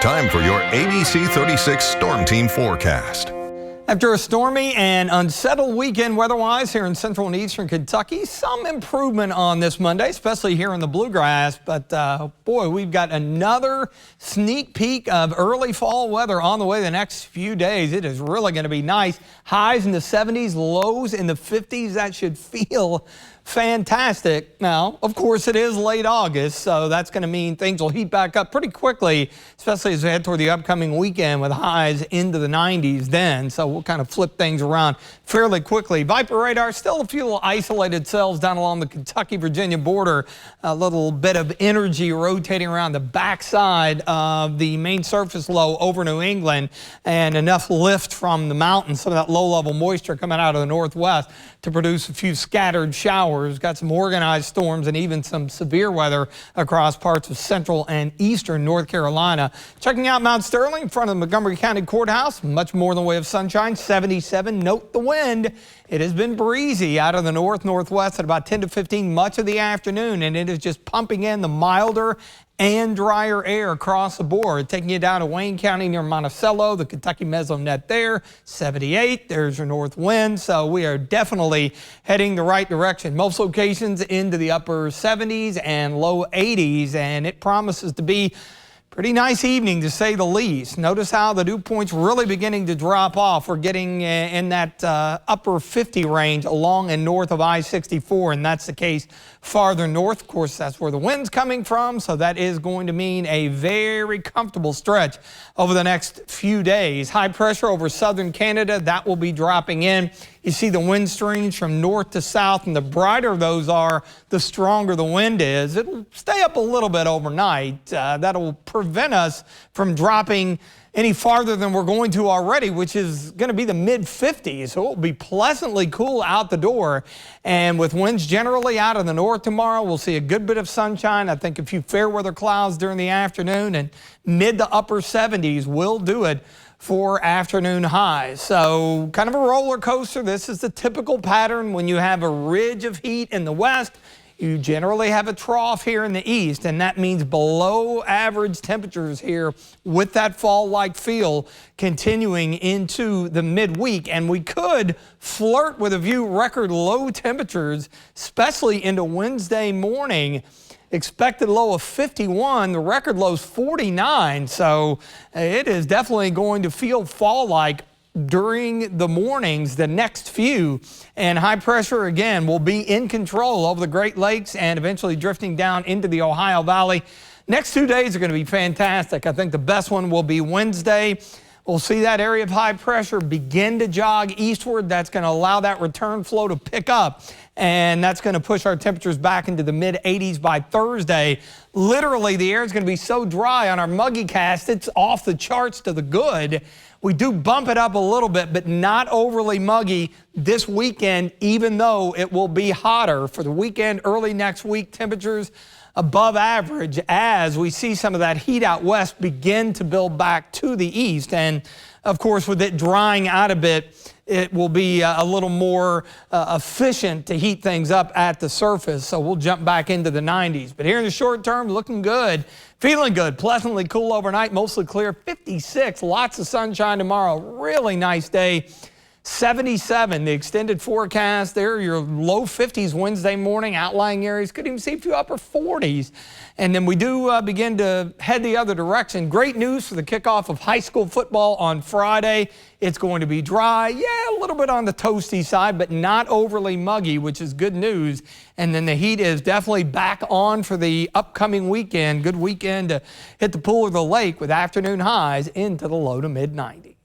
Time for your ABC 36 Storm Team forecast. After a stormy and unsettled weekend weather-wise here in central and eastern Kentucky, some improvement on this Monday, especially here in the bluegrass. But boy, we've got another sneak peek of early fall weather on the way the next few days. It is really going to be nice. Highs in the 70s, lows in the 50s. That should feel fantastic. Now, of course, it is late August, so that's going to mean things will heat back up pretty quickly, especially as we head toward the upcoming weekend with highs into the 90s then. So we'll kind of flip things around fairly quickly. Viper radar, still a few isolated cells down along the Kentucky-Virginia border. A little bit of energy rotating around the backside of the main surface low over New England, and enough lift from the mountains, some of that low-level moisture coming out of the northwest to produce a few scattered showers. Got some organized storms and even some severe weather across parts of central and eastern North Carolina. Checking out Mount Sterling in front of the Montgomery County Courthouse. Much more in the way of sunshine, 77. Note the wind. It has been breezy out of the northwest at about 10 to 15 much of the afternoon, and it is just pumping in the milder and drier air across the board, taking you down to Wayne County near Monticello, the Kentucky Mesonet there, 78. There's your north wind, so we are definitely heading the right direction. Most locations into the upper 70s and low 80s, and it promises to be pretty nice evening, to say the least. Notice how the dew points really beginning to drop off. We're getting in that upper 50 range along and north of I-64, and that's the case farther north. Of course, that's where the wind's coming from, so that is going to mean a very comfortable stretch over the next few days. High pressure over southern Canada, that will be dropping in. You see the wind streams from north to south, and the brighter those are, the stronger the wind is. It'll stay up a little bit overnight. That'll prevent us from dropping any farther than we're going to already, which is going to be the mid-50s. So it will be pleasantly cool out the door. And with winds generally out of the north tomorrow, we'll see a good bit of sunshine. I think a few fair weather clouds during the afternoon, and mid to upper 70s will do it for afternoon highs. So kind of a roller coaster. This is the typical pattern when you have a ridge of heat in the west. You generally have a trough here in the east, and that means below average temperatures here with that fall-like feel continuing into the midweek. And we could flirt with a few record low temperatures, especially into Wednesday morning. Expected low of 51, the record low is 49, so it is definitely going to feel fall-like during the mornings, the next few. And high pressure, again, will be in control over the Great Lakes and eventually drifting down into the Ohio Valley. Next 2 days are going to be fantastic. I think the best one will be Wednesday. We'll see that area of high pressure begin to jog eastward. That's going to allow that return flow to pick up, and that's going to push our temperatures back into the mid-80s by Thursday. Literally, the air is going to be so dry on our muggy cast, it's off the charts to the good. We do bump it up a little bit, but not overly muggy this weekend, even though it will be hotter. For the weekend, early next week, temperatures above average as we see some of that heat out west begin to build back to the east. And of course, with it drying out a bit, it will be a little more efficient to heat things up at the surface. So we'll jump back into the 90s. But here in the short term, looking good, feeling good, pleasantly cool overnight, mostly clear, 56, lots of sunshine tomorrow. Really nice day. 77, the extended forecast there, your low 50s Wednesday morning, outlying areas, could even see a few upper 40s. And then we do begin to head the other direction. Great news for the kickoff of high school football on Friday. It's going to be dry, yeah, a little bit on the toasty side, but not overly muggy, which is good news. And then the heat is definitely back on for the upcoming weekend. Good weekend to hit the pool or the lake with afternoon highs into the low to mid 90s.